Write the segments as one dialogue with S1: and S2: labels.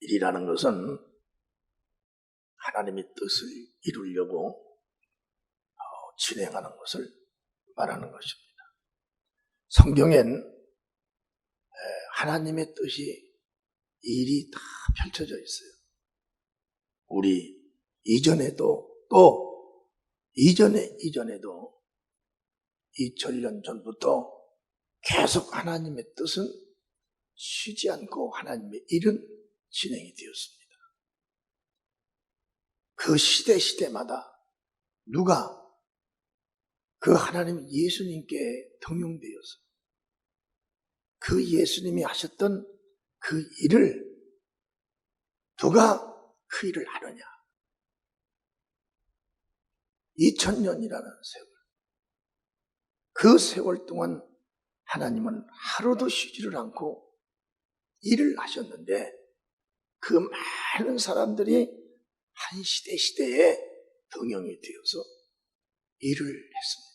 S1: 일이라는 것은 하나님의 뜻을 이루려고 진행하는 것을 말하는 것입니다. 성경엔 하나님의 뜻이 일이 다 펼쳐져 있어요. 우리 이전에도 또 이전에도 2000년 전부터 계속 하나님의 뜻은 쉬지 않고 하나님의 일은 진행이 되었습니다. 그 시대마다 누가 그 하나님 예수님께 등용되어서 그 예수님이 하셨던 그 일을 누가 그 일을 하느냐. 2000년이라는 세월. 그 세월 동안 하나님은 하루도 쉬지를 않고 일을 하셨는데 그 많은 사람들이 한 시대에 등용이 되어서 일을 했습니다.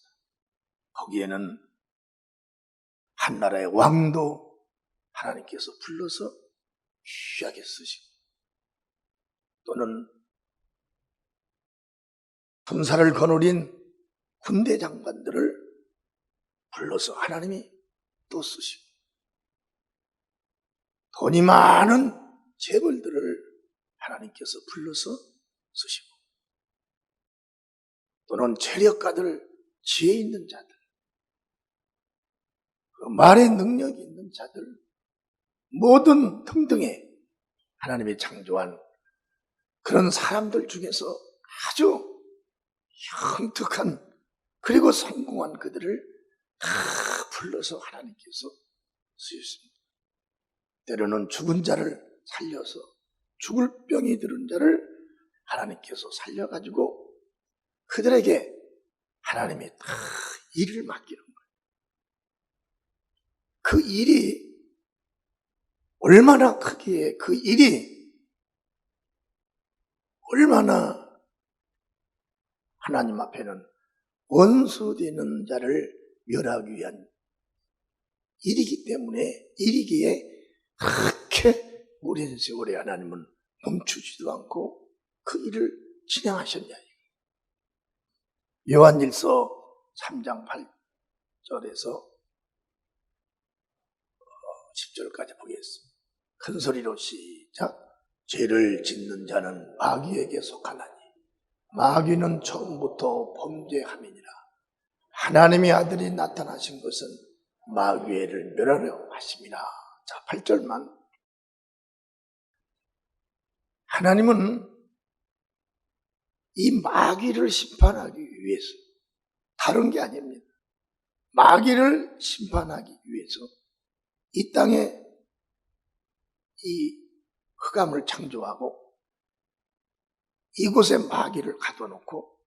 S1: 거기에는 한 나라의 왕도 하나님께서 불러서 귀하게 쓰시고 또는 군사를 거느린 군대 장관들을 불러서 하나님이 또 쓰시고 돈이 많은 재벌들을 하나님께서 불러서 쓰시고 또는 체력가들, 지혜 있는 자들, 그 말의 능력이 있는 자들 모든 등등의 하나님이 창조한 그런 사람들 중에서 아주 형특한 그리고 성공한 그들을 다 불러서 하나님께서 쓰셨습니다. 때로는 죽은 자를 살려서 죽을 병이 들은 자를 하나님께서 살려가지고 그들에게 하나님이 다 일을 맡기는 거예요. 그 일이 얼마나 크기에 그 일이 얼마나 하나님 앞에는 원수되는 자를 멸하기 위한 일이기 때문에 일이기에 그렇게 오랜 세월에 하나님은 멈추지도 않고 그 일을 진행하셨냐. 요한일서 3장 8절에서 10절까지 보겠습니다. 큰 소리로 시작. 죄를 짓는 자는 마귀에게 속하나니 마귀는 처음부터 범죄함이니라. 하나님의 아들이 나타나신 것은 마귀를 멸하려 하심이라. 자, 8절만. 하나님은 이 마귀를 심판하기 위해서 다른 게 아닙니다. 마귀를 심판하기 위해서 이 땅에 이 흑암을 창조하고 이곳에 마귀를 가둬놓고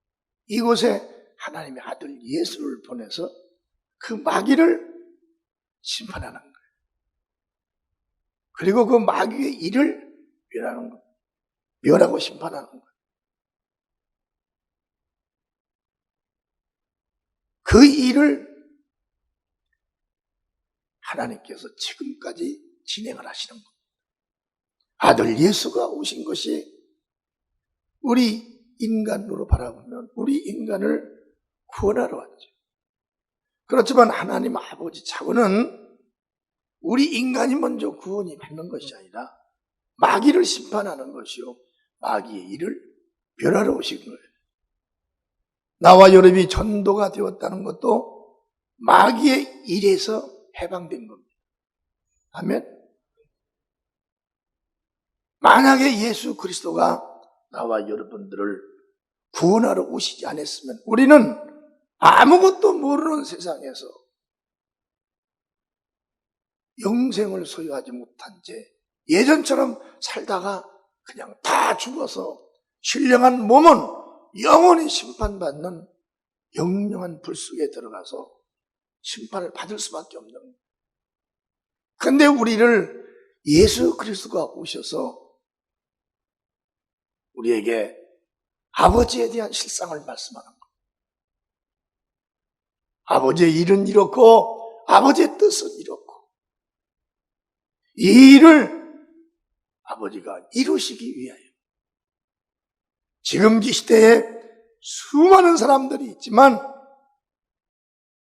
S1: 이곳에 하나님의 아들 예수를 보내서 그 마귀를 심판하는 거예요. 그리고 그 마귀의 일을 멸하는 거예요. 멸하고 심판하는 거예요. 그 일을 하나님께서 지금까지 진행을 하시는 겁니다. 아들 예수가 오신 것이 우리 인간으로 바라보면 우리 인간을 구원하러 왔죠. 그렇지만 하나님 아버지 차원은 우리 인간이 먼저 구원이 받는 것이 아니라 마귀를 심판하는 것이요 마귀의 일을 멸하러 오신 거예요. 나와 여러분이 전도가 되었다는 것도 마귀의 일에서 해방된 겁니다. 아멘. 만약에 예수 그리스도가 나와 여러분들을 구원하러 오시지 않았으면 우리는 아무것도 모르는 세상에서 영생을 소유하지 못한 채 예전처럼 살다가 그냥 다 죽어서 신령한 몸은 영원히 심판받는 영영한 불 속에 들어가서 심판을 받을 수밖에 없는 거예요. 그런데 우리를 예수 그리스도가 오셔서 우리에게 아버지에 대한 실상을 말씀하는 거예요. 아버지의 일은 이렇고 아버지의 뜻은 이렇고 이 일을 아버지가 이루시기 위하여. 지금 이 시대에 수많은 사람들이 있지만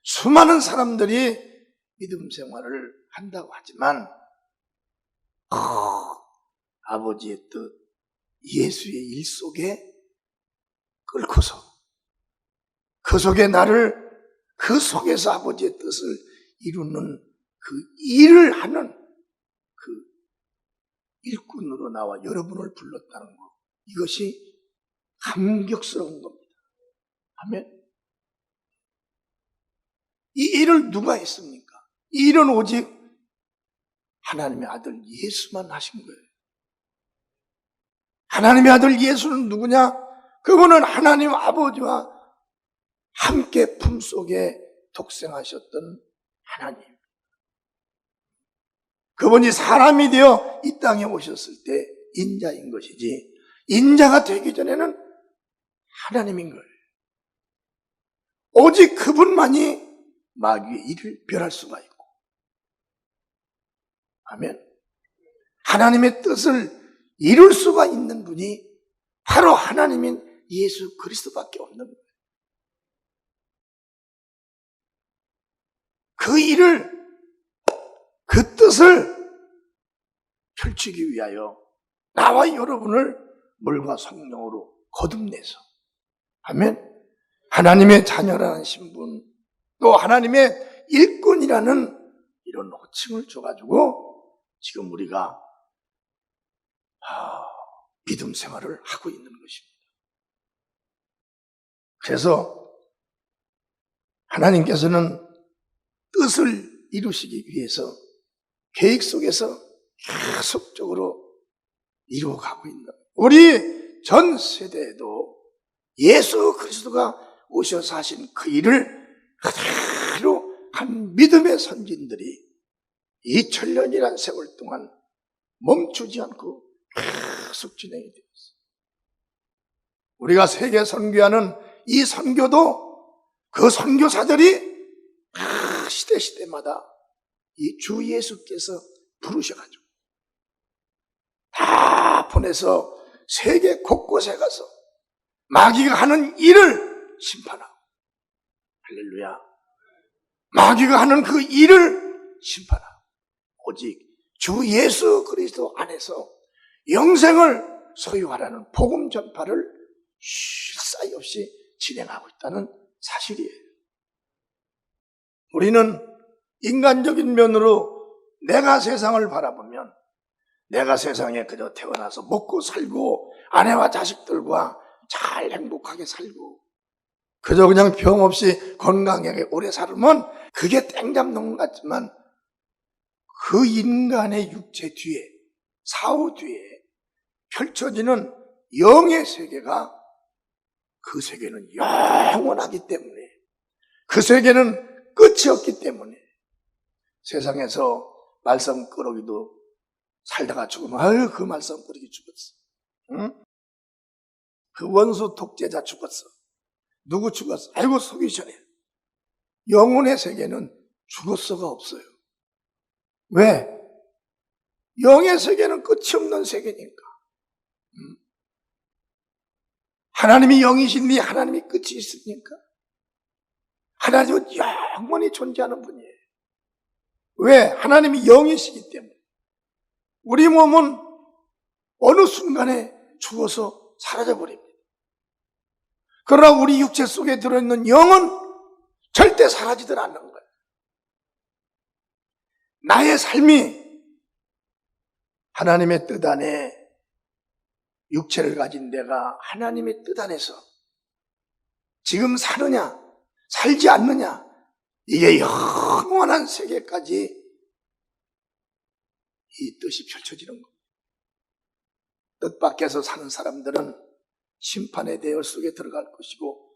S1: 수많은 사람들이 믿음 생활을 한다고 하지만 아버지의 뜻, 예수의 일 속에 끌고서 그 속에 나를 그 속에서 아버지의 뜻을 이루는 그 일을 하는 그 일꾼으로 나와 여러분을 불렀다는 것, 이것이 감격스러운 겁니다. 아멘. 이 일을 누가 했습니까? 이 일은 오직 하나님의 아들 예수만 하신 거예요. 하나님의 아들 예수는 누구냐? 그분은 하나님 아버지와 함께 품속에 독생하셨던 하나님. 그분이 사람이 되어 이 땅에 오셨을 때 인자인 것이지, 인자가 되기 전에는 하나님인 거예요. 오직 그분만이 마귀의 일을 멸할 수가 있고, 아멘. 하나님의 뜻을 이룰 수가 있는 분이 바로 하나님인 예수 그리스도밖에 없는 거예요. 그 일을, 그 뜻을 펼치기 위하여 나와 여러분을 물과 성령으로 거듭내서, 아멘. 하나님의 자녀라는 신분, 또 하나님의 일꾼이라는 이런 호칭을 줘가지고 지금 우리가 믿음 생활을 하고 있는 것입니다. 그래서 하나님께서는 뜻을 이루시기 위해서 계획 속에서 계속적으로 이루어가고 있는, 우리 전 세대에도 예수 그리스도가 오셔서 하신 그 일을 그대로 한 믿음의 선진들이 2000년이라는 세월 동안 멈추지 않고 계속 진행이 되었어요. 우리가 세계 선교하는 이 선교도 그 선교사들이 시대마다 이 주 예수께서 부르셔가지고 다 보내서 세계 곳곳에 가서 마귀가 하는 일을 심판하고, 할렐루야, 마귀가 하는 그 일을 심판하고 오직 주 예수 그리스도 안에서 영생을 소유하라는 복음 전파를 쉴 사이 없이 진행하고 있다는 사실이에요. 우리는 인간적인 면으로 내가 세상을 바라보면 내가 세상에 그저 태어나서 먹고 살고 아내와 자식들과 잘 행복하게 살고 그저 그냥 병 없이 건강하게 오래 살면 그게 땡잡는 것 같지만 그 인간의 육체 뒤에, 사후 뒤에 펼쳐지는 영의 세계가, 그 세계는 영원하기 때문에, 그 세계는 끝이 없기 때문에 세상에서 말썽꾸러기도 살다가 죽으면 아유 그 말썽꾸러기 죽었어, 응? 그 원수 독재자 죽었어, 누구 죽었어, 아이고 속이 전에. 영혼의 세계는 죽었어가 없어요. 왜? 영의 세계는 끝이 없는 세계니까. 하나님이 영이신데 하나님이 끝이 있습니까? 하나님은 영원히 존재하는 분이에요. 왜? 하나님이 영이시기 때문에. 우리 몸은 어느 순간에 죽어서 사라져버립니다. 그러나 우리 육체 속에 들어있는 영은 절대 사라지들 않는 거예요. 나의 삶이 하나님의 뜻 안에, 육체를 가진 내가 하나님의 뜻 안에서 지금 사느냐 살지 않느냐, 이게 영원한 세계까지 이 뜻이 펼쳐지는 겁니다. 뜻 밖에서 사는 사람들은 심판의 대열 속에 들어갈 것이고,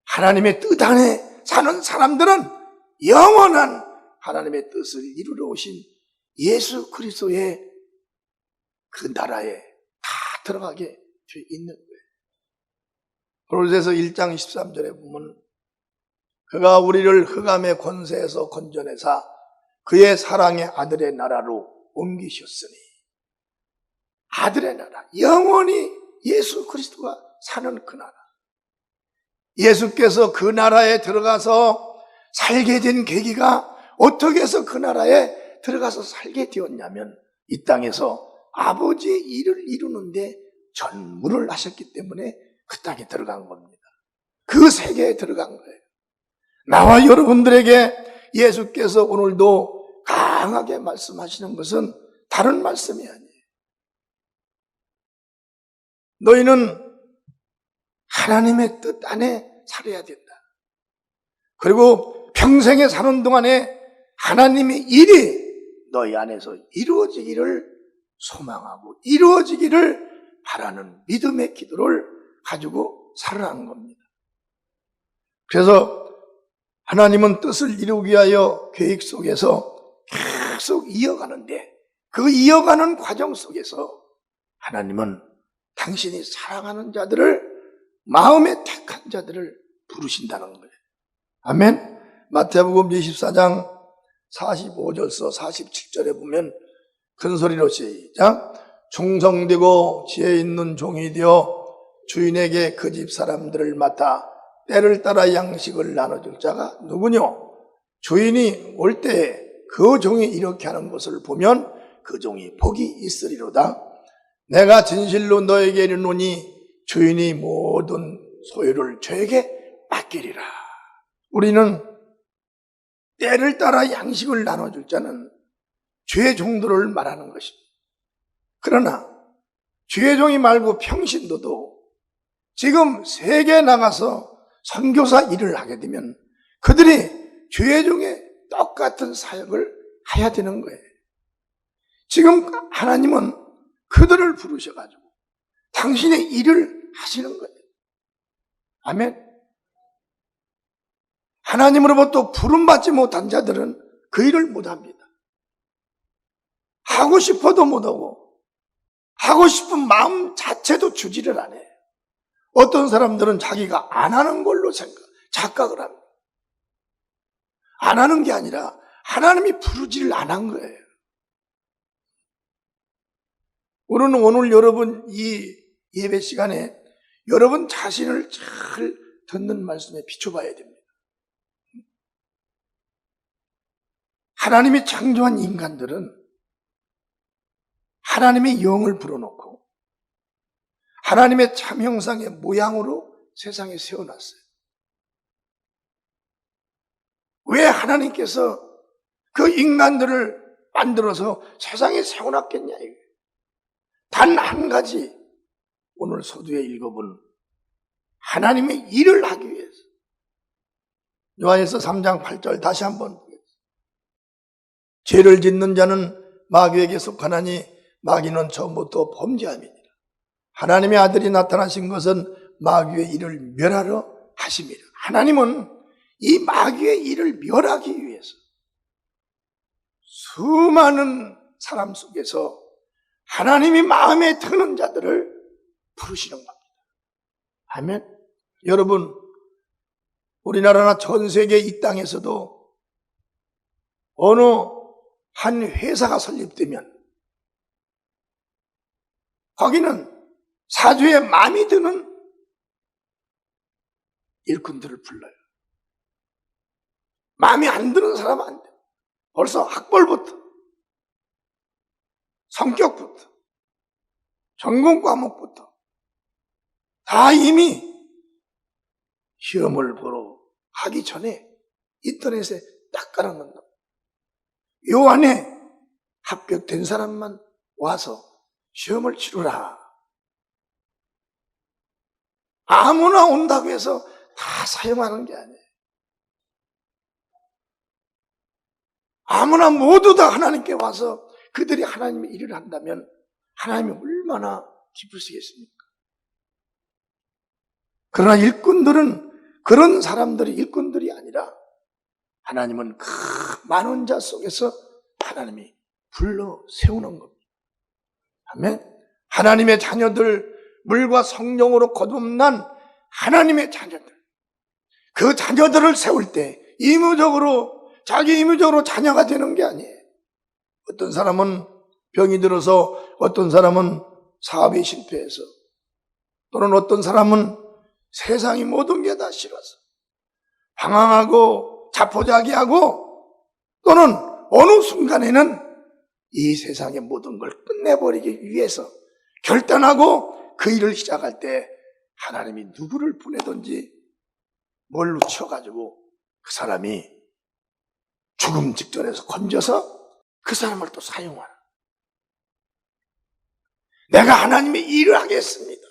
S1: 하나님의 뜻 안에 사는 사람들은 영원한 하나님의 뜻을 이루러 오신 예수 그리스도의 그 나라에 다 들어가게 되어 있는 거예요. 고린도서 1장 13절에 보면 그가 우리를 흑암의 권세에서 건져내사 그의 사랑의 아들의 나라로 옮기셨으니, 아들의 나라, 영원히 예수 그리스도가 사는 그 나라. 예수께서 그 나라에 들어가서 살게 된 계기가 어떻게 해서 그 나라에 들어가서 살게 되었냐면 이 땅에서 아버지의 일을 이루는데 전무를 하셨기 때문에 그 땅에 들어간 겁니다. 그 세계에 들어간 거예요. 나와 여러분들에게 예수께서 오늘도 강하게 말씀하시는 것은 다른 말씀이 아니에요. 너희는 하나님의 뜻 안에 살아야 된다. 그리고 평생에 사는 동안에 하나님의 일이 너희 안에서 이루어지기를 소망하고 이루어지기를 바라는 믿음의 기도를 가지고 살아가는 겁니다. 그래서 하나님은 뜻을 이루기 위하여 계획 속에서 계속 이어가는데 그 이어가는 과정 속에서 하나님은 당신이 사랑하는 자들을, 마음에 택한 자들을 부르신다는 거예요. 아멘. 마태복음 24장 45절서 47절에 보면 큰 소리로 시작. 충성되고 지혜 있는 종이 되어 주인에게 그 집 사람들을 맡아 때를 따라 양식을 나눠줄 자가 누구뇨? 주인이 올 때에 그 종이 이렇게 하는 것을 보면 그 종이 복이 있으리로다. 내가 진실로 너에게 이르노니 주인이 모든 소유를 저에게 맡기리라. 우리는 때를 따라 양식을 나눠줄 자는 주의 종들을 말하는 것입니다. 그러나 주의 종이 말고 평신도도 지금 세계에 나가서 선교사 일을 하게 되면 그들이 주의 종의 똑같은 사역을 해야 되는 거예요. 지금 하나님은 그들을 부르셔가지고 당신의 일을 하시는 거예요. 아멘. 하나님으로부터 부름받지 못한 자들은 그 일을 못합니다. 하고 싶어도 못하고 하고 싶은 마음 자체도 주지를 안 해요. 어떤 사람들은 자기가 안 하는 걸로 착각을 합니다. 안 하는 게 아니라 하나님이 부르지를 안 한 거예요. 우리는 오늘 여러분 이 예배 시간에 여러분 자신을 잘 듣는 말씀에 비춰봐야 됩니다. 하나님이 창조한 인간들은 하나님의 영을 불어넣고 하나님의 참 형상의 모양으로 세상에 세워놨어요. 왜 하나님께서 그 인간들을 만들어서 세상에 세워놨겠냐 이거예요. 단 한 가지 오늘 서두에 읽어본 하나님의 일을 하기 위해서. 요한일서 3장 8절 다시 한번 보겠습니다. 죄를 짓는 자는 마귀에게 속하나니 마귀는 처음부터 범죄함이니라. 하나님의 아들이 나타나신 것은 마귀의 일을 멸하러 하심이라. 하나님은 이 마귀의 일을 멸하기 위해서 수많은 사람 속에서 하나님이 마음에 드는 자들을 부르시는 겁니다. 아멘. 여러분, 우리나라나 전 세계 이 땅에서도 어느 한 회사가 설립되면 거기는 사주에 마음이 드는 일꾼들을 불러요. 마음에 안 드는 사람은 안 돼요. 벌써 학벌부터, 성격부터, 전공 과목부터 다 이미 시험을 보러 하기 전에 인터넷에 딱 깔아놓는다. 요 안에 합격된 사람만 와서 시험을 치르라. 아무나 온다고 해서 다 사용하는 게 아니에요. 아무나 모두 다 하나님께 와서 그들이 하나님의 일을 한다면 하나님이 얼마나 기쁘시겠습니까? 그러나 일꾼들은 그런 사람들이 일꾼들이 아니라 하나님은 그 많은 자 속에서 하나님이 불러 세우는 겁니다. 아멘. 하나님의 자녀들, 물과 성령으로 거듭난 하나님의 자녀들, 그 자녀들을 세울 때 자기 임무적으로 자녀가 되는 게 아니에요. 어떤 사람은 병이 들어서, 어떤 사람은 사업이 실패해서, 또는 어떤 사람은 세상이 모든 게 다 싫어서 방황하고 자포자기하고, 또는 어느 순간에는 이 세상의 모든 걸 끝내버리기 위해서 결단하고 그 일을 시작할 때 하나님이 누구를 보내든지 뭘로 치워가지고 그 사람이 죽음 직전에서 건져서 그 사람을 또 사용하라. 내가 하나님의 일을 하겠습니다.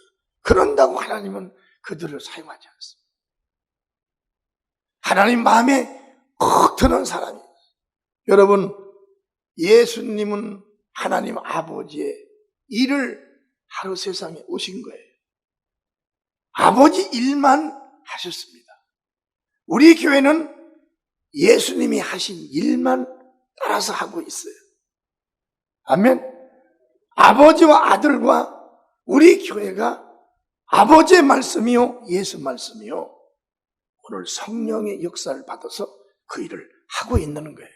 S1: 그런다고 하나님은 그들을 사용하지 않습니다. 하나님 마음에 꼭 드는 사람이, 여러분, 예수님은 하나님 아버지의 일을 하러 세상에 오신 거예요. 아버지 일만 하셨습니다. 우리 교회는 예수님이 하신 일만 따라서 하고 있어요. 아멘. 아버지와 아들과 우리 교회가 아버지의 말씀이요, 예수 말씀이요, 오늘 성령의 역사를 받아서 그 일을 하고 있는 거예요.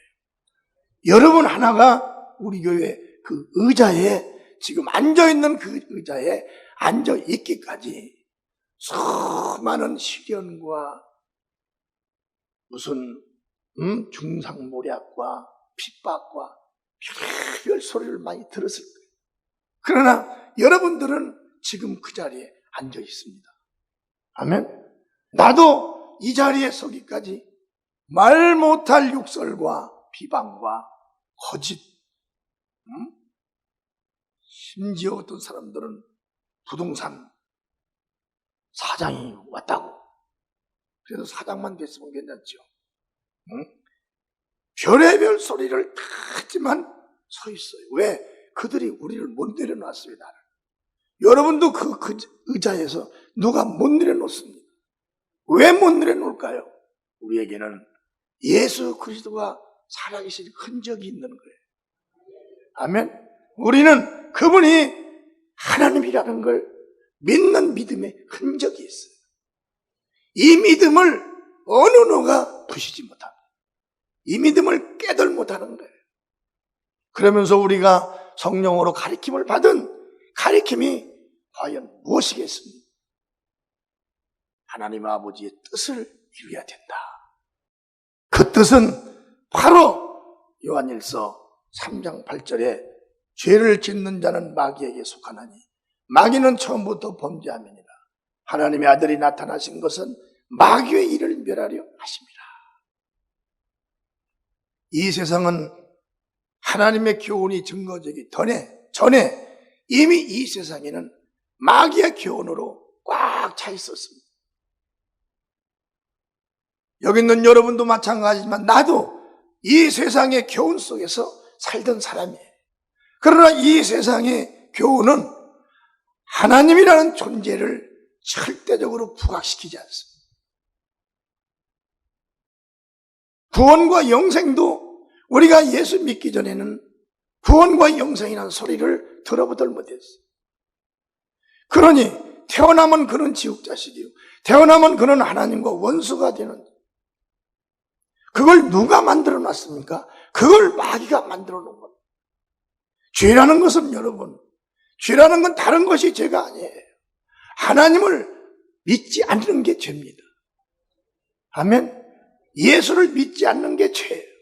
S1: 여러분 하나가 우리 교회 그 의자에, 지금 앉아있는 그 의자에 앉아있기까지 수많은 시련과 무슨 중상모략과 핍박과 별별 소리를 많이 들었을 거예요. 그러나 여러분들은 지금 그 자리에 앉아 있습니다. 아멘. 나도 이 자리에 서기까지 말 못할 욕설과 비방과 거짓, 심지어 어떤 사람들은 부동산 사장이 왔다고, 그래도 사장만 됐으면 괜찮죠. 별의별 소리를 다 하지만 서 있어요. 왜? 그들이 우리를 못 내려놨어요, 나를. 여러분도 그 의자에서 누가 못 내려놓습니다. 왜 못 내려놓을까요? 우리에게는 예수 그리스도가 살아계신 흔적이 있는 거예요. 아멘. 우리는 그분이 하나님이라는 걸 믿는 믿음의 흔적이 있어요. 이 믿음을 어느 누가 부시지 못합니다. 이 믿음을 깨들 못하는 거예요. 그러면서 우리가 성령으로 가르침을 받은 가르침이 과연 무엇이겠습니까? 하나님 아버지의 뜻을 이루어야 된다. 그 뜻은 바로 요한일서 3장 8절에 죄를 짓는 자는 마귀에게 속하나니 마귀는 처음부터 범죄함이니라. 하나님의 아들이 나타나신 것은 마귀의 일을 멸하려 하심이라. 이 세상은 하나님의 교훈이 증거되기 전에 이미 이 세상에는 마귀의 교훈으로 꽉 차 있었습니다. 여기 있는 여러분도 마찬가지지만 나도 이 세상의 교훈 속에서 살던 사람이에요. 그러나 이 세상의 교훈은 하나님이라는 존재를 절대적으로 부각시키지 않습니다. 구원과 영생도 우리가 예수 믿기 전에는 구원과 영생이라는 소리를 들어보들 못했어요. 그러니 태어나면 그는 지옥 자식이요, 태어나면 그는 하나님과 원수가 되는, 그걸 누가 만들어 놨습니까? 그걸 마귀가 만들어 놓은 겁니다. 죄라는 것은 여러분, 죄라는 건 다른 것이 죄가 아니에요. 하나님을 믿지 않는 게 죄입니다. 아멘. 예수를 믿지 않는 게 죄예요.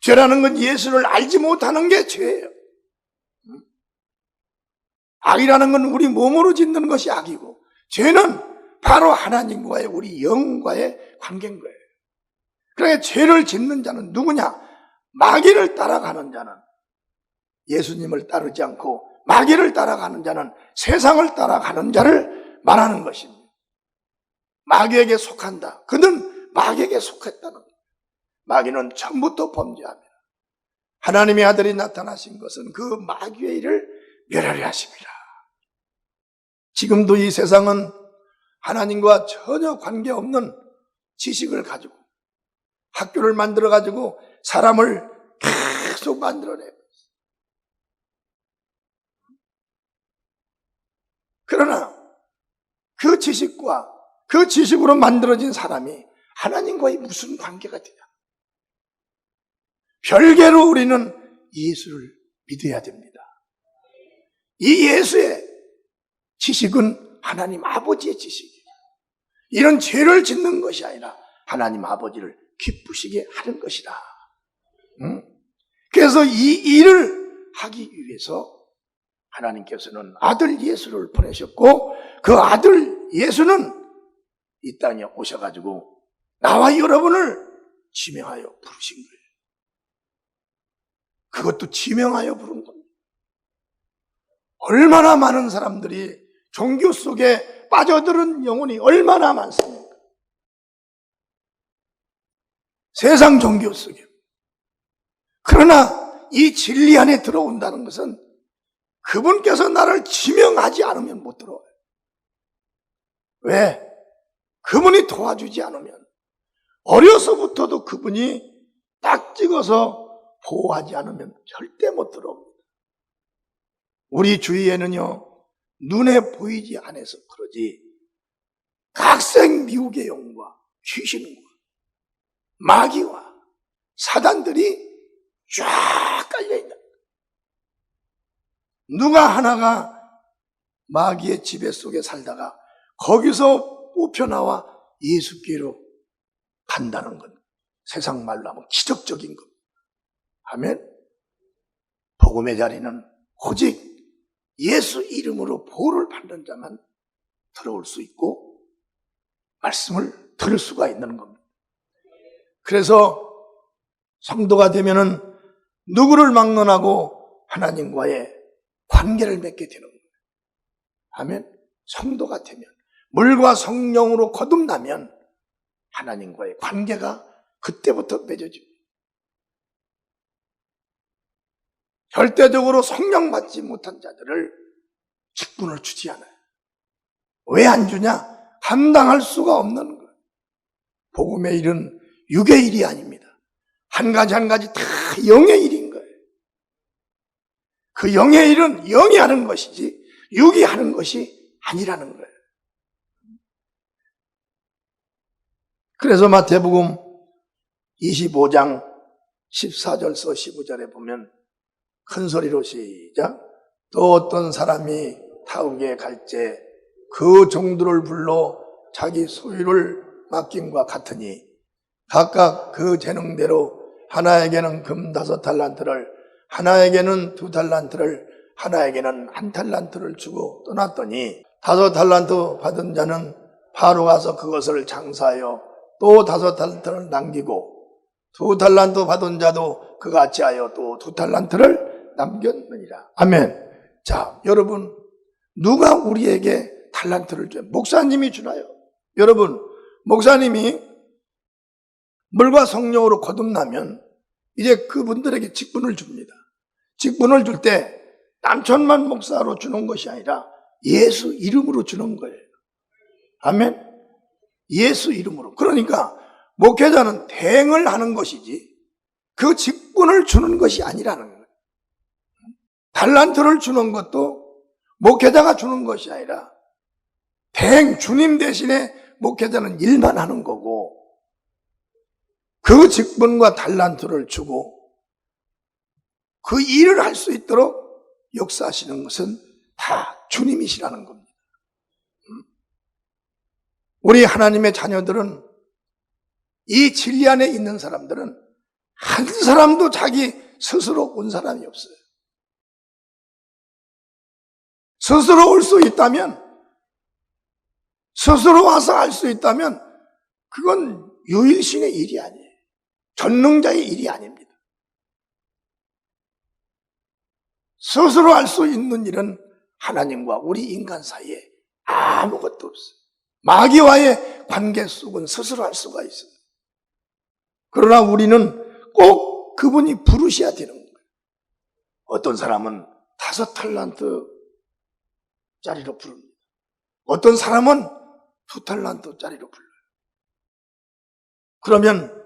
S1: 죄라는 건 예수를 알지 못하는 게 죄예요. 악이라는 건 우리 몸으로 짓는 것이 악이고, 죄는 바로 하나님과의 우리 영과의 관계인 거예요. 그러니까 죄를 짓는 자는 누구냐? 마귀를 따라가는 자는, 예수님을 따르지 않고 마귀를 따라가는 자는 세상을 따라가는 자를 말하는 것입니다. 마귀에게 속한다. 그는 마귀에게 속했다는 거예요. 마귀는 처음부터 범죄합니다. 하나님의 아들이 나타나신 것은 그 마귀의 일을 멸하려 하십니다. 지금도 이 세상은 하나님과 전혀 관계없는 지식을 가지고 학교를 만들어가지고 사람을 계속 만들어내고, 그러나 그 지식과 그 지식으로 만들어진 사람이 하나님과의 무슨 관계가 되냐? 별개로 우리는 예수를 믿어야 됩니다. 이 예수의 지식은 하나님 아버지의 지식이에요. 이런 죄를 짓는 것이 아니라 하나님 아버지를 기쁘시게 하는 것이다. 그래서 이 일을 하기 위해서 하나님께서는 아들 예수를 보내셨고, 그 아들 예수는 이 땅에 오셔가지고 나와 여러분을 지명하여 부르신 거예요. 그것도 지명하여 부른 겁니다. 얼마나 많은 사람들이 종교 속에 빠져드는 영혼이 얼마나 많습니까? 세상 종교 속에. 그러나 이 진리 안에 들어온다는 것은 그분께서 나를 지명하지 않으면 못 들어와요. 왜? 그분이 도와주지 않으면, 어려서부터도 그분이 딱 찍어서 보호하지 않으면 절대 못 들어옵니다. 우리 주위에는요, 눈에 보이지 않아서 그러지 각색 미혹의 영과 귀신과 마귀와 사단들이 쫙 깔려있다. 누가 하나가 마귀의 지배 속에 살다가 거기서 뽑혀나와 예수께로 간다는 건 세상 말로 하면 기적적인 겁니다. 아멘. 복음의 자리는 오직 예수 이름으로 보호를 받는 자만 들어올 수 있고 말씀을 들을 수가 있는 겁니다. 그래서 성도가 되면은 누구를 막론하고 하나님과의 관계를 맺게 되는 거예요. 아멘. 성도가 되면, 물과 성령으로 거듭나면 하나님과의 관계가 그때부터 맺어집니다. 절대적으로 성령 받지 못한 자들을 직분을 주지 않아요. 왜 안 주냐? 감당할 수가 없는 거예요. 복음의 일은 육의 일이 아닙니다. 한 가지 한 가지 다 영의 일인 거예요. 그 영의 일은 영이 하는 것이지 육이 하는 것이 아니라는 거예요. 그래서 마태복음 25장 14절서 15절에 보면 큰 소리로 시작. 또 어떤 사람이 타국에 갈제 그 종들을 불러 자기 소유를 맡김과 같으니 각각 그 재능대로 하나에게는 금 5달란트를, 하나에게는 2달란트를, 하나에게는 1달란트를 주고 떠났더니 5달란트 받은 자는 바로 가서 그것을 장사하여 또 5달란트를 남기고 2달란트 받은 자도 그같이 하여 또 2달란트를 남겼느니라. 아멘. 자, 여러분, 누가 우리에게 달란트를 줘요? 목사님이 주나요? 여러분, 목사님이 물과 성령으로 거듭나면 이제 그분들에게 직분을 줍니다. 직분을 줄 때 남천만 목사로 주는 것이 아니라 예수 이름으로 주는 거예요. 아멘. 예수 이름으로. 그러니까 목회자는 대행을 하는 것이지 그 직분을 주는 것이 아니라는 거예요. 달란트를 주는 것도 목회자가 주는 것이 아니라 대행, 주님 대신에 목회자는 일만 하는 거고 그 직분과 달란트를 주고 그 일을 할 수 있도록 역사하시는 것은 다 주님이시라는 겁니다. 우리 하나님의 자녀들은, 이 진리 안에 있는 사람들은 한 사람도 자기 스스로 온 사람이 없어요. 스스로 올 수 있다면, 스스로 와서 할 수 있다면 그건 유일신의 일이 아니에요. 전능자의 일이 아닙니다. 스스로 할 수 있는 일은 하나님과 우리 인간 사이에 아무것도 없어요. 마귀와의 관계 속은 스스로 할 수가 있어요. 그러나 우리는 꼭 그분이 부르셔야 되는 거예요. 어떤 사람은 5달란트 짜리로 부릅니다. 어떤 사람은 2달란트 짜리로 불러요. 그러면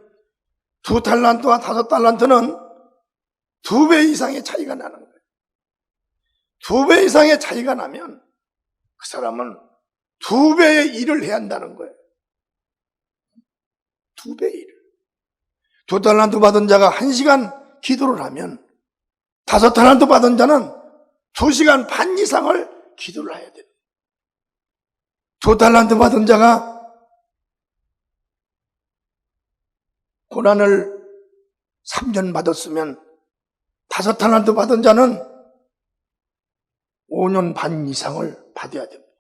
S1: 2달란트와 5달란트는 2배 이상의 차이가 나는 거예요. 2배 이상의 차이가 나면 그 사람은 2배의 일을 해야 한다는 거예요. 2배의 일을. 2달란트 받은 자가 1시간 기도를 하면 5달란트 받은 자는 2시간 반 이상을 기도를 해야 돼요. 2달란트 받은 자가 고난을 3년 받았으면 5달란트 받은 자는 5년 반 이상을 받아야 됩니다.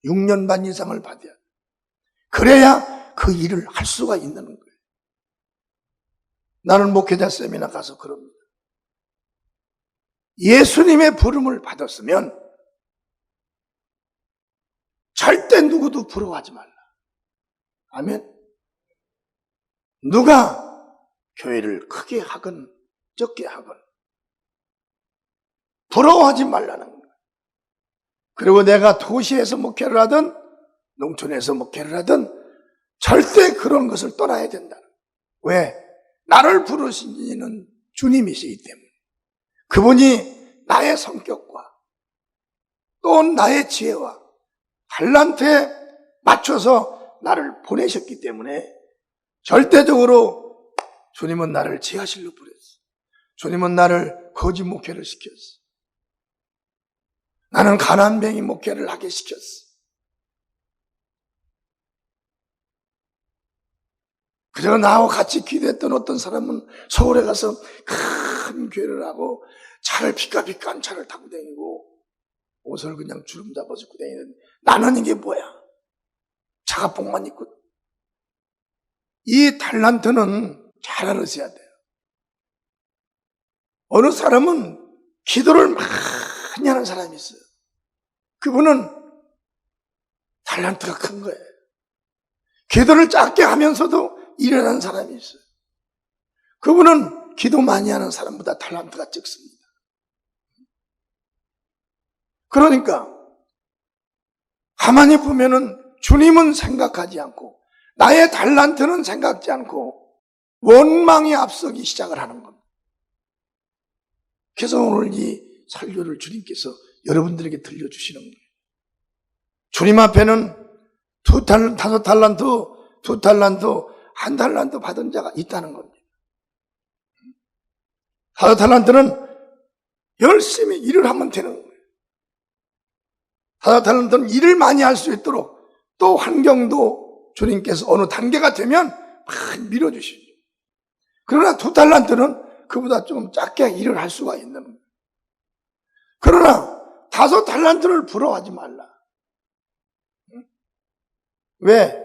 S1: 6년 반 이상을 받아야 돼요. 그래야 그 일을 할 수가 있는 거예요. 나는 목회자 세미나 가서 그럽니다. 예수님의 부름을 받았으면 절대 누구도 부러워하지 말라. 아멘. 누가 교회를 크게 하건 적게 하건 부러워하지 말라는 거예요. 그리고 내가 도시에서 목회를 하든 농촌에서 목회를 하든 절대 그런 것을 떠나야 된다. 왜? 나를 부르신 이는 주님이시기 때문에. 그분이 나의 성격과 또 나의 지혜와 달란트에 맞춰서 나를 보내셨기 때문에 절대적으로 주님은 나를 지하실로 부렸어. 주님은 나를 거지 목회를 시켰어. 나는 가난뱅이 목회를 하게 시켰어. 그저 나하고 같이 기도했던 어떤 사람은 서울에 가서 큰 교회를 하고 차를 비까비까한 차를 타고 다니고 옷을 그냥 주름 잡아서 입고 다니는데 나는 이게 뭐야? 차가복만 입고. 이 달란트는 잘 알으셔야 돼요. 어느 사람은 기도를 많이 하는 사람이 있어요. 그분은 달란트가 큰 거예요. 기도를 작게 하면서도 일어나는 사람이 있어요. 그분은 기도 많이 하는 사람보다 달란트가 적습니다. 그러니까 가만히 보면은 주님은 생각하지 않고 나의 달란트는 생각지 않고 원망이 앞서기 시작을 하는 겁니다. 그래서 오늘 이 설교를 주님께서 여러분들에게 들려주시는 거예요. 주님 앞에는 5달란트, 2달란트, 1달란트 받은 자가 있다는 겁니다. 5달란트는 열심히 일을 하면 되는 거예요. 5달란트는 일을 많이 할 수 있도록 또 환경도 주님께서 어느 단계가 되면 막 밀어주시죠. 그러나 2달란트는 그보다 좀 작게 일을 할 수가 있는 거예요. 그러나 5달란트를 부러워하지 말라. 왜?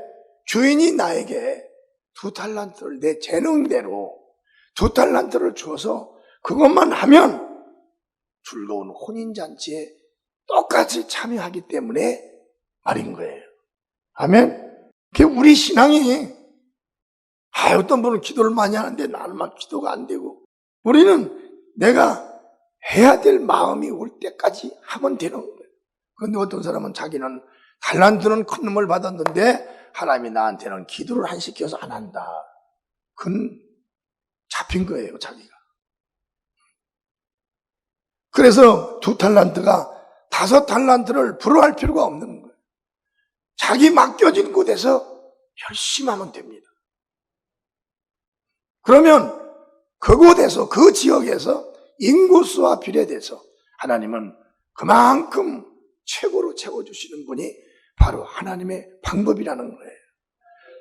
S1: 주인이 나에게 2달란트를 내 재능대로 2달란트를 줘서 그것만 하면 즐거운 혼인잔치에 똑같이 참여하기 때문에 말인 거예요. 아멘? 우리 신앙이 어떤 분은 기도를 많이 하는데 나는 막 기도가 안 되고 우리는 내가 해야 될 마음이 올 때까지 하면 되는 거예요. 그런데 어떤 사람은 자기는 달란트는 큰 놈을 받았는데 하나님이 나한테는 기도를 안 시켜서 안 한다. 그건 잡힌 거예요, 자기가. 그래서 2달란트가 5달란트를 부러워할 필요가 없는 거예요. 자기 맡겨진 곳에서 열심히 하면 됩니다. 그러면 그곳에서, 그 지역에서 인구수와 비례돼서 하나님은 그만큼 최고로 채워주시는 분이 바로 하나님의 방법이라는 거예요.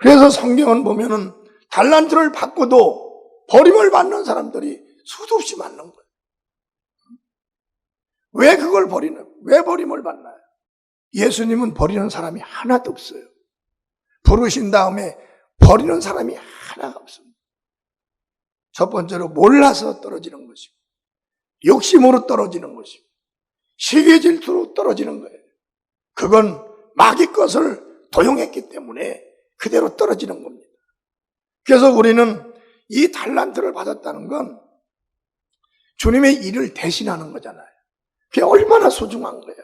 S1: 그래서 성경은 보면은 달란트를 받고도 버림을 받는 사람들이 수도 없이 많은 거예요. 왜 그걸 왜 버림을 받나요? 예수님은 버리는 사람이 하나도 없어요. 부르신 다음에 버리는 사람이 하나가 없습니다. 첫 번째로 몰라서 떨어지는 것이고, 욕심으로 떨어지는 것이고, 시기 질투로 떨어지는 거예요. 그건 마귀 것을 도용했기 때문에 그대로 떨어지는 겁니다. 그래서 우리는 이 달란트를 받았다는 건 주님의 일을 대신하는 거잖아요. 그게 얼마나 소중한 거예요.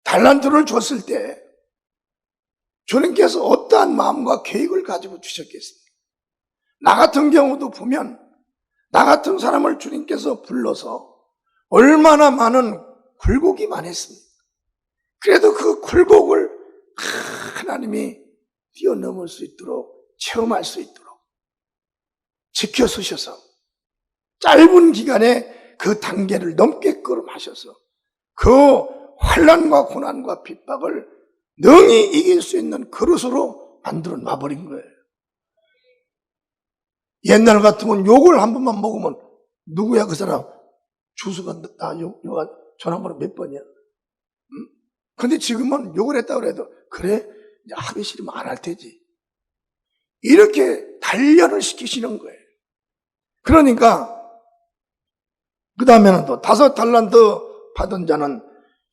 S1: 달란트를 줬을 때 주님께서 어떠한 마음과 계획을 가지고 주셨겠습니까? 나 같은 경우도 보면 나 같은 사람을 주님께서 불러서 얼마나 많은 굴곡이 많았습니다. 그래도 그 굴곡을 하나님이 뛰어넘을 수 있도록, 체험할 수 있도록 지켜주셔서 짧은 기간에 그 단계를 넘게끔 하셔서 그 환난과 고난과 핍박을 능히 이길 수 있는 그릇으로 만들어 놔버린 거예요. 옛날 같으면 욕을 한 번만 먹으면 누구야 그 사람? 주수가 요가 전화번호 몇 번이야? 응? 근데 지금은 욕을 했다고 해도 그래? 이제 하기 싫으면 안 할 테지. 이렇게 단련을 시키시는 거예요. 그러니까 그 다음에는 또 5달란트 받은 자는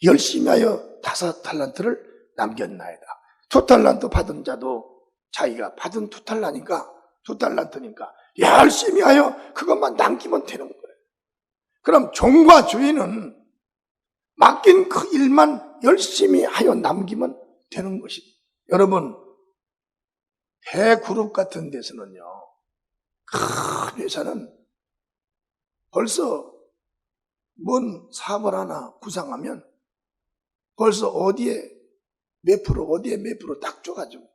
S1: 열심히 하여 5달란트를 남겼나이다. 2달란트 받은 자도 자기가 받은 2달란트니까 열심히 하여 그것만 남기면 되는 거예요. 그럼 종과 주인은 맡긴 그 일만 열심히 하여 남기면 되는 것입니다. 여러분, 대그룹 같은 데서는요, 큰 회사는 벌써 뭔 사업을 하나 구상하면 벌써 어디에 몇 프로 딱 줘가지고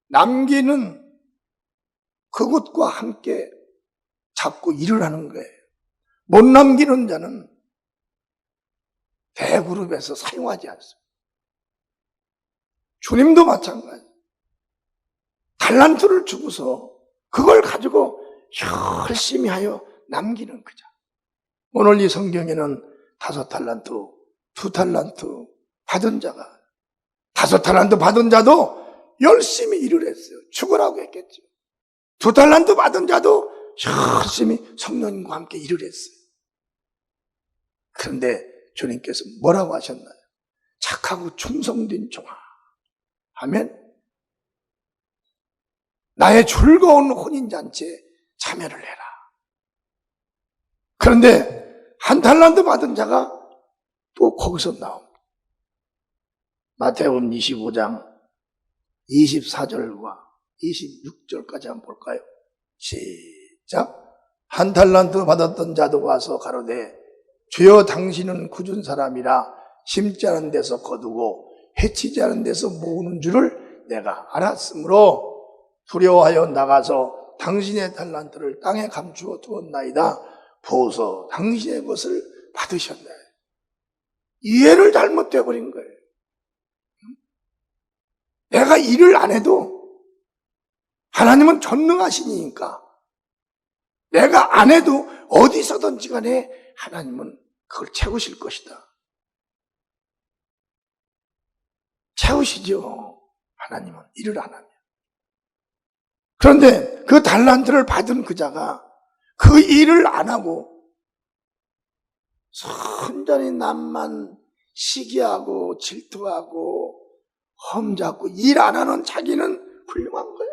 S1: 남기는 그것과 함께 잡고 일을 하는 거예요. 못 남기는 자는 대그룹에서 사용하지 않습니다. 주님도 마찬가지. 달란트를 주고서 그걸 가지고 열심히 하여 남기는 거죠. 오늘 이 성경에는 5달란트, 2달란트 받은 자가 5달란트 받은 자도 열심히 일을 했어요. 죽으라고 했겠죠. 2달란트 받은 자도 열심히 성령님과 함께 일을 했어요. 그런데 주님께서 뭐라고 하셨나요? 착하고 충성된 종아 하면 나의 즐거운 혼인잔치에 참여를 해라. 그런데 1달란트 받은 자가 또 거기서 나옵니다. 마태복음 25장 24절과 26절까지 한번 볼까요? 시작. 1달란트 받았던 자도 와서 가로되 주여 당신은 굳은 사람이라 심지 않은 데서 거두고 해치지 않은 데서 모으는 줄을 내가 알았으므로 두려워하여 나가서 당신의 달란트를 땅에 감추어 두었나이다. 보소 당신의 것을 받으셨네. 이해를 잘못돼 버린 거예요. 내가 일을 안 해도 하나님은 전능하시니까 내가 안 해도 어디서든지 간에 하나님은 그걸 채우실 것이다. 채우시죠. 하나님은 일을 안 하면. 그런데 그 달란트를 받은 그 자가 그 일을 안 하고 순전히 남만 시기하고 질투하고 험잡고 일 안 하는 자기는 훌륭한 거예요.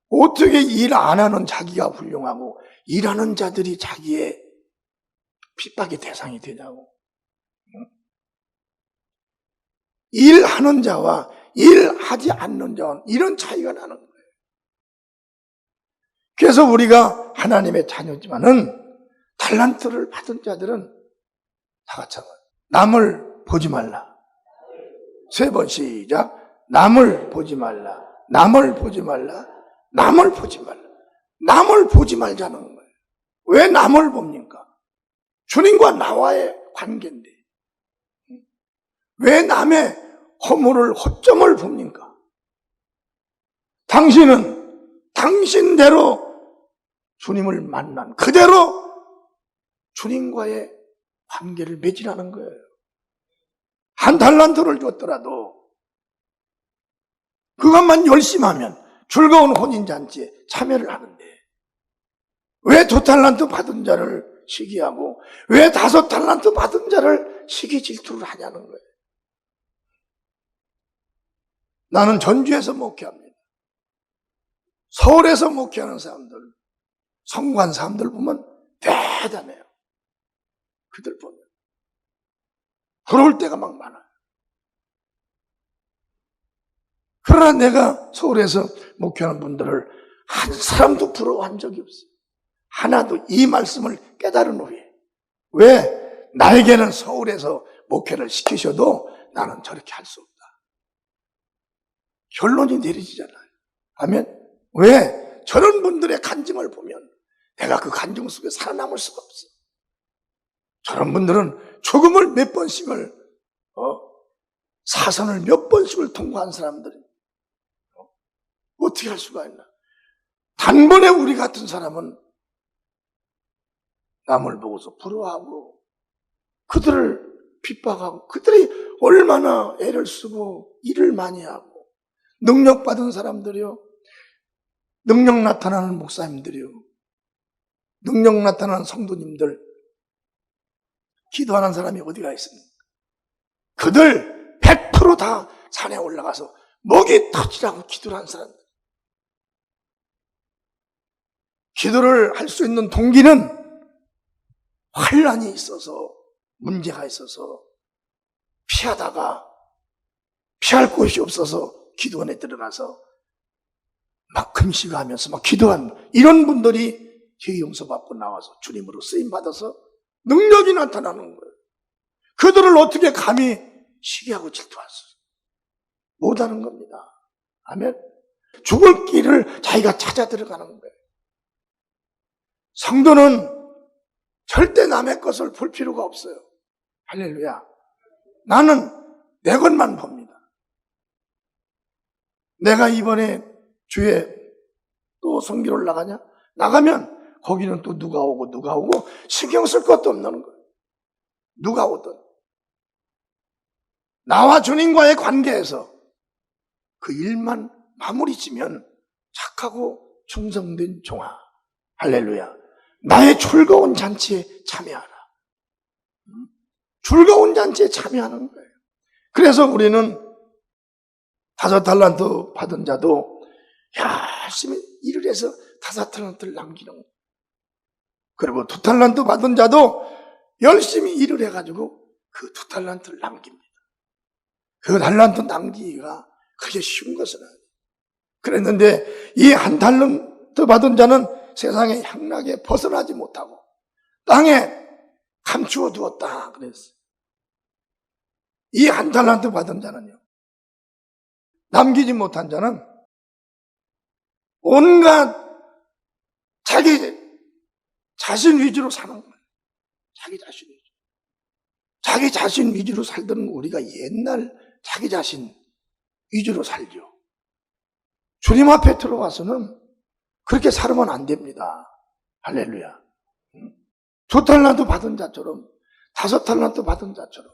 S1: 어떻게 일 안 하는 자기가 훌륭하고 일하는 자들이 자기의 핍박의 대상이 되냐고. 일하는 자와 일하지 않는 자와 이런 차이가 나는 거예요. 그래서 우리가 하나님의 자녀지만은 달란트를 받은 자들은 다 같이 남을 보지 말라. 3번 시작. 남을 보지 말라. 남을 보지 말라. 남을 보지 말라. 남을 보지 말자는 거예요. 왜 남을 봅니까? 주님과 나와의 관계인데. 왜 남의 허물을, 허점을 봅니까? 당신은 당신대로 주님을 만난 그대로 주님과의 관계를 맺으라는 거예요. 1달란트를 줬더라도 그것만 열심히 하면 즐거운 혼인잔치에 참여를 하는데 왜 2달란트 받은 자를 시기하고 왜 5달란트 받은 자를 시기 질투를 하냐는 거예요. 나는 전주에서 목회합니다. 서울에서 목회하는 사람들, 성관 사람들 보면 대단해요. 그들 보면 부러울 때가 막 많아요. 그러나 내가 서울에서 목회하는 분들을 한 사람도 부러워한 적이 없어요. 하나도 이 말씀을 깨달은 후에 왜 나에게는 서울에서 목회를 시키셔도 나는 저렇게 할 수 없다. 결론이 내려지잖아요. 아멘. 왜? 저런 분들의 간증을 보면 내가 그 간증 속에 살아남을 수가 없어. 저런 분들은 죽음을 몇 번씩을 사선을 몇 번씩을 통과한 사람들이 어떻게 할 수가 있나. 단번에 우리 같은 사람은 남을 보고서 부러워하고 그들을 핍박하고 그들이 얼마나 애를 쓰고 일을 많이 하고 능력 받은 사람들이요, 능력 나타나는 목사님들이요, 능력 나타나는 성도님들, 기도하는 사람이 어디가 있습니까? 그들 100% 다 산에 올라가서 목이 터지라고 기도를 한 사람들. 기도를 할 수 있는 동기는 환난이 있어서, 문제가 있어서 피하다가 피할 곳이 없어서 기도원에 들어가서 막 금식하면서 막 기도하는 이런 분들이 죄 용서받고 나와서 주님으로 쓰임받아서 능력이 나타나는 거예요. 그들을 어떻게 감히 시기하고 질투할 수 못하는 겁니다. 아멘. 죽을 길을 자기가 찾아 들어가는 거예요. 성도는 절대 남의 것을 볼 필요가 없어요. 할렐루야. 나는 내 것만 봅니다. 내가 이번에 주에 또 선교를 나가냐? 나가면 거기는 또 누가 오고 신경 쓸 것도 없는 거예요. 누가 오든. 나와 주님과의 관계에서 그 일만 마무리 지면 착하고 충성된 종아. 할렐루야. 나의 즐거운 잔치에 참여하라. 즐거운 잔치에 참여하는 거예요. 그래서 우리는 5달란트 받은 자도 열심히 일을 해서 5달란트를 남기는 거예요. 그리고 2달란트 받은 자도 열심히 일을 해가지고 그 2달란트를 남깁니다. 그 달란트 남기기가 그렇게 쉬운 것은 아니에요. 그랬는데 이 1달란트 받은 자는 세상의 향락에 벗어나지 못하고 땅에 감추어 두었다 그랬어요. 이 1달란트 받은 자는요, 남기지 못한 자는 온갖 자기 자신 위주로 사는 거예요. 자기 자신 위주로 살던 우리가 옛날 자기 자신 위주로 살죠. 주님 앞에 들어와서는 그렇게 살면 안 됩니다. 할렐루야. 2달란트 받은 자처럼, 5달란트 받은 자처럼.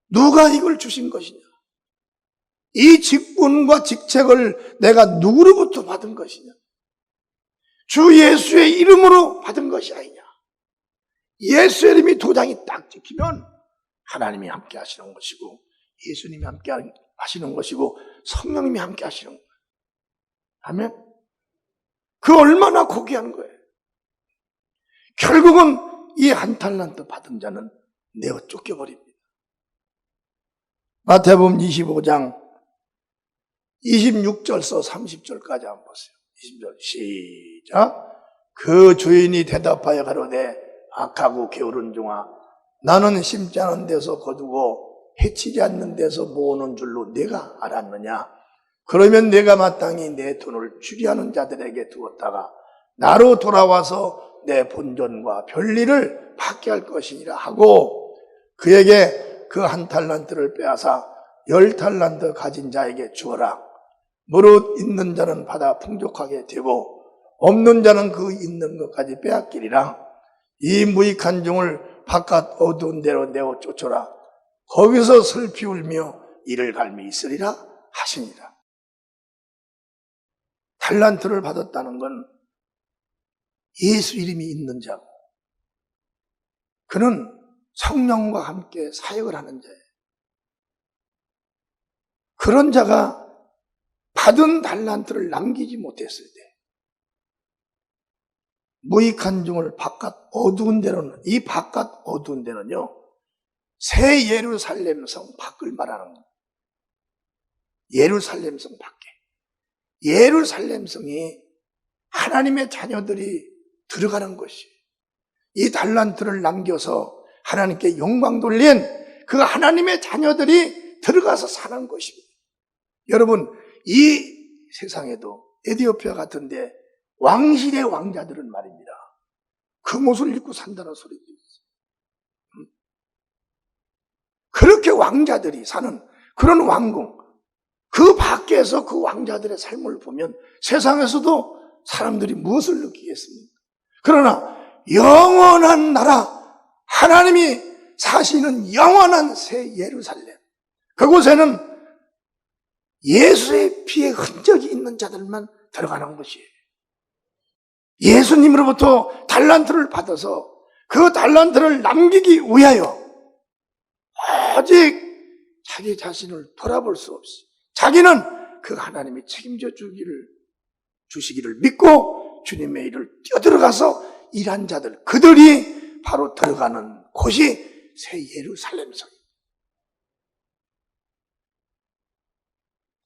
S1: 누가 이걸 주신 것이냐? 이 직분과 직책을 내가 누구로부터 받은 것이냐? 주 예수의 이름으로 받은 것이 아니냐? 예수의 이름이 도장이 딱 찍히면 하나님이 함께 하시는 것이고 예수님이 함께 하시는 것이고 성령님이 함께 하시는 거예요. 아멘. 그 얼마나 고귀한 거예요. 결국은 이 1달란트 받은 자는 내어 쫓겨버립니다. 마태복음 25장 26절서 30절까지 한번 보세요. 20절 시작. 그 주인이 대답하여 가로되 악하고 게으른 종아, 나는 심지 않은 데서 거두고 해치지 않는 데서 모으는 줄로 내가 알았느냐? 그러면 내가 마땅히 내 돈을 추리하는 자들에게 두었다가 나로 돌아와서 내 본전과 별일을 받게 할 것이니라 하고 그에게 그 1달란트를 빼앗아 10달란트 가진 자에게 주어라. 무릇 있는 자는 받아 풍족하게 되고 없는 자는 그 있는 것까지 빼앗기리라. 이 무익한 종을 바깥 어두운 데로 내어 쫓아라. 거기서 슬피 울며 이를 갈미 있으리라 하시니라. 달란트를 받았다는 건 예수 이름이 있는 자고 그는 성령과 함께 사역을 하는 자예요. 그런 자가 받은 달란트를 남기지 못했을 때 무익한 종을 바깥 어두운 데로는, 이 바깥 어두운 데는요 새 예루살렘 성 밖을 말하는 거예요. 예루살렘 성 밖에. 예루살렘 성이 하나님의 자녀들이 들어가는 것이에요. 이 달란트를 남겨서 하나님께 영광 돌린 그 하나님의 자녀들이 들어가서 사는 것입니다. 여러분, 이 세상에도 에티오피아 같은데 왕실의 왕자들은 말입니다. 금옷을 입고 산다는 소리도 있어요. 그렇게 왕자들이 사는 그런 왕궁, 그 밖에서 그 왕자들의 삶을 보면 세상에서도 사람들이 무엇을 느끼겠습니까? 그러나 영원한 나라, 하나님이 사시는 영원한 새 예루살렘, 그곳에는 예수의 피의 흔적이 있는 자들만 들어가는 것이에요. 예수님으로부터 달란트를 받아서 그 달란트를 남기기 위하여 오직 자기 자신을 돌아볼 수 없이 자기는 그 하나님이 책임져 주시기를 믿고 주님의 일을 뛰어들어가서 일한 자들, 그들이 바로 들어가는 곳이 새 예루살렘성입니다.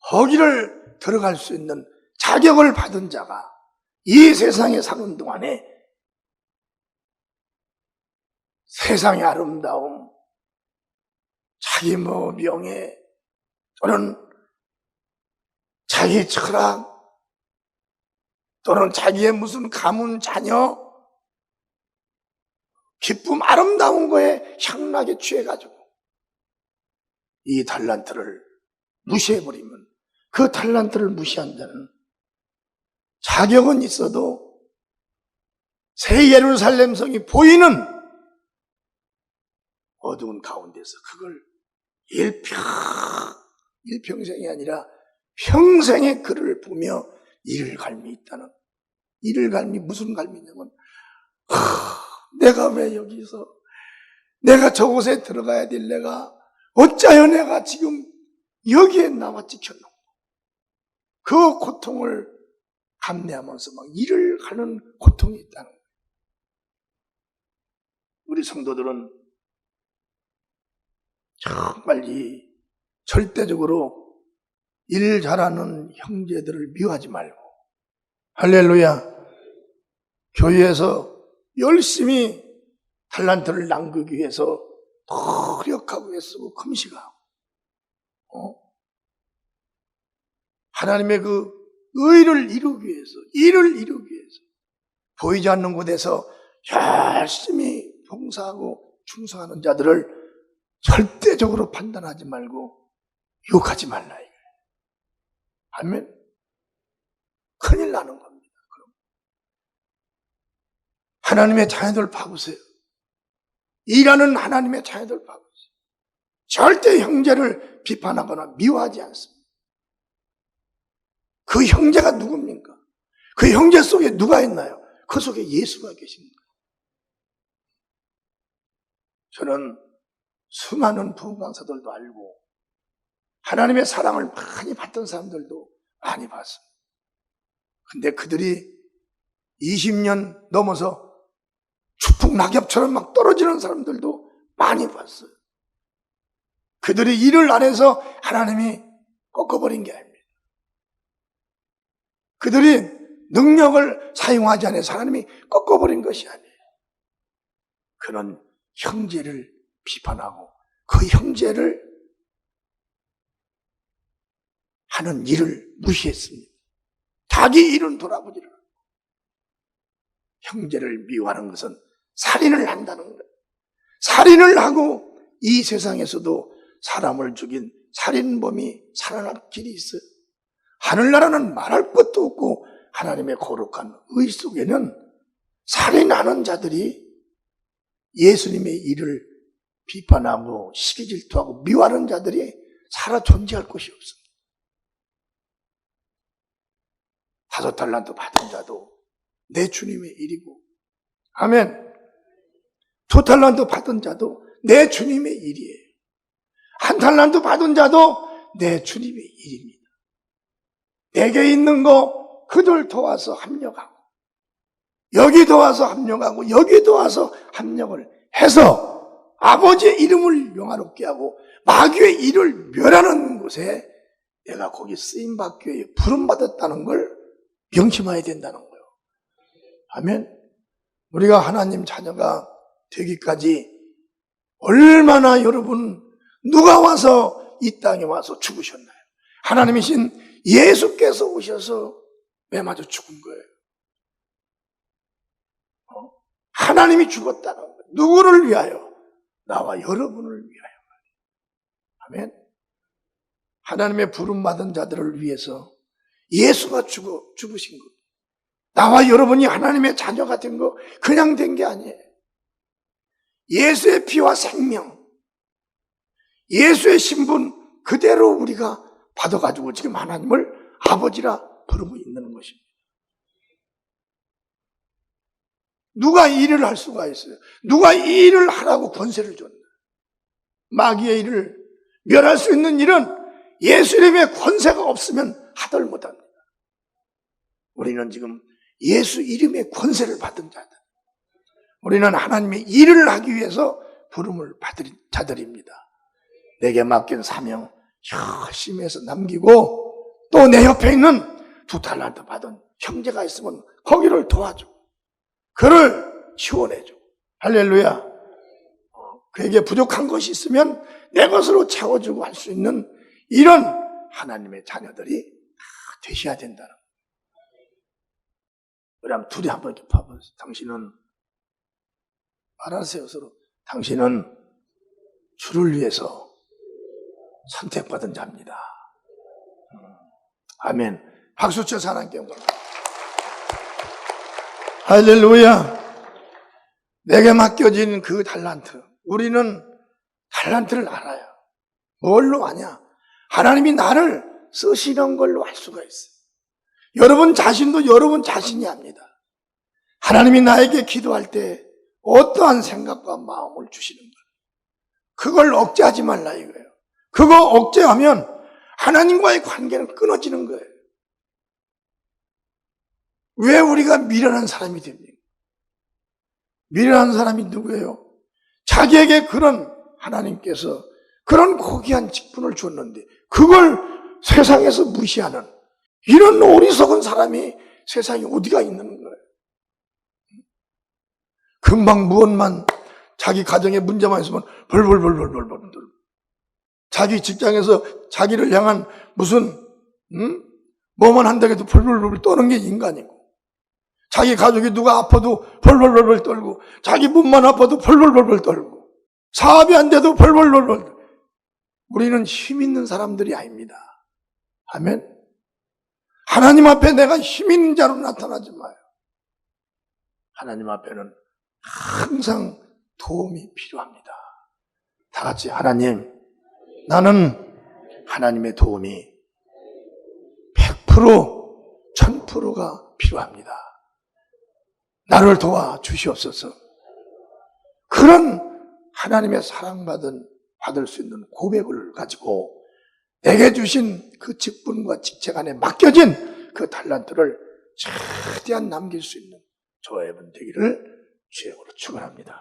S1: 거기를 들어갈 수 있는 자격을 받은 자가 이 세상에 사는 동안에 세상의 아름다움, 자기 명예 또는 자기 철학 또는 자기의 무슨 가문 자녀 기쁨 아름다운 거에 향락에 취해가지고 이 달란트를 무시해버리면 그 달란트를 무시한 자는 자격은 있어도 새 예루살렘 성이 보이는 어두운 가운데서 그걸 일평생이 아니라 평생의 그를 보며 이를 갈미 있다는, 이를 갈미 무슨 갈미냐면 내가 왜 여기서 내가 저곳에 들어가야 될 내가 어찌하여 내가 지금 여기에 나와 찍혔노? 그 고통을 감내하면서 막 일을 가는 고통이 있다는 거예요. 우리 성도들은 정말 이 절대적으로 일 잘하는 형제들을 미워하지 말고, 할렐루야, 교회에서 열심히 달란트를 남기기 위해서 노력하고 애쓰고 금식하고 하나님의 그 의를 이루기 위해서, 일을 이루기 위해서 보이지 않는 곳에서 열심히 봉사하고 충성하는 자들을 절대적으로 판단하지 말고 욕하지 말라 이거예요. 아멘. 큰일 나는 겁니다. 그럼 하나님의 자녀들 봐보세요. 일하는 하나님의 자녀들 봐보세요. 절대 형제를 비판하거나 미워하지 않습니다. 그 형제가 누굽니까? 그 형제 속에 누가 있나요? 그 속에 예수가 계십니다. 저는 수많은 부흥 강사들도 알고 하나님의 사랑을 많이 받던 사람들도 많이 봤습니다. 근데 그들이 20년 넘어서 추풍 낙엽처럼 막 떨어지는 사람들도 많이 봤어요. 그들이 일을 안 해서 하나님이 꺾어버린 게 아닙니다. 그들이 능력을 사용하지 않아서 하나님이 꺾어버린 것이 아니에요. 그런 형제를 비판하고 그 형제를 하는 일을 무시했습니다. 자기 일은 돌아보지를 않고 형제를 미워하는 것은 살인을 한다는 거예요. 살인을 하고 이 세상에서도 사람을 죽인 살인범이 살아날 길이 있어요. 하늘나라는 말할 것도 없고 하나님의 거룩한 의 속에는 살인하는 자들이 예수님의 일을 비판하고 시기질투하고 미워하는 자들이 살아 존재할 것이 없습니다. 5달란트 받은 자도 내 주님의 일이고, 아멘. 2달란트 받은 자도 내 주님의 일이에요. 1달란트 받은 자도 내 주님의 일입니다. 내게 있는 거 그들 도와서 합력하고, 여기 도와서 합력하고, 여기 도와서 합력을 해서 아버지의 이름을 영화롭게 하고 마귀의 일을 멸하는 곳에 내가 거기 쓰임받기 위해 부름받았다는 걸 명심해야 된다는 거예요. 아멘. 우리가 하나님 자녀가 되기까지 얼마나 여러분 누가 와서 이 땅에 와서 죽으셨나요? 하나님이신 예수께서 오셔서 왜 마저 죽은 거예요? 하나님이 죽었다는 것. 누구를 위하여? 나와 여러분을 위하여. 아멘. 하나님의 부름받은 자들을 위해서 예수가 죽으신 것. 나와 여러분이 하나님의 자녀가 된 거 그냥 된 게 아니에요. 예수의 피와 생명, 예수의 신분 그대로 우리가 받아가지고 지금 하나님을 아버지라 부르고 있는 것입니다. 누가 이 일을 할 수가 있어요? 누가 이 일을 하라고 권세를 줬나? 마귀의 일을 멸할 수 있는 일은 예수 이름의 권세가 없으면 하들 못합니다. 우리는 지금 예수 이름의 권세를 받은 자들. 우리는 하나님의 일을 하기 위해서 부름을 받은 자들입니다. 내게 맡긴 사명 열심히 해서 남기고 또 내 옆에 있는 2달란트 받은 형제가 있으면 거기를 도와주고 그를 지원해주고 할렐루야. 그에게 부족한 것이 있으면 내 것으로 채워주고 할 수 있는 이런 하나님의 자녀들이 되셔야 된다는 거예요. 그럼 둘이 한번 이렇게 봐보세요. 당신은 말하세요 서로. 당신은 주를 위해서 선택받은 자입니다. 아멘. 박수 쳐서 하나님께 영광. 할렐루야. 내게 맡겨진 그 달란트. 우리는 달란트를 알아요. 뭘로 아냐? 하나님이 나를 쓰시는 걸로 알 수가 있어요. 여러분 자신도 여러분 자신이 압니다. 하나님이 나에게 기도할 때 어떠한 생각과 마음을 주시는 걸. 그걸 억제하지 말라 이거예요. 그거 억제하면 하나님과의 관계는 끊어지는 거예요. 왜 우리가 미련한 사람이 됩니까? 미련한 사람이 누구예요? 자기에게 그런 하나님께서 그런 고귀한 직분을 줬는데 그걸 세상에서 무시하는 이런 어리석은 사람이 세상에 어디가 있는 거예요? 금방 무엇만 자기 가정에 문제만 있으면 벌벌벌벌벌벌 자기 직장에서 자기를 향한 무슨 뭐만 한다고 해도 벌벌벌 떠는 게 인간이고 자기 가족이 누가 아파도 벌벌벌벌 떨고 자기 몸만 아파도 벌벌벌벌 떨고 사업이 안 돼도 벌벌벌벌. 우리는 힘 있는 사람들이 아닙니다. 아멘. 하나님 앞에 내가 힘 있는 자로 나타나지 마요. 하나님 앞에는 항상 도움이 필요합니다. 다 같이 하나님, 나는 하나님의 도움이 100%, 1000%가 필요합니다. 나를 도와 주시옵소서. 그런 하나님의 받을 수 있는 고백을 가지고 내게 주신 그 직분과 직책 안에 맡겨진 그 달란트를 최대한 남길 수 있는 저와 여러분 되기를 주의 이름으로 축원합니다.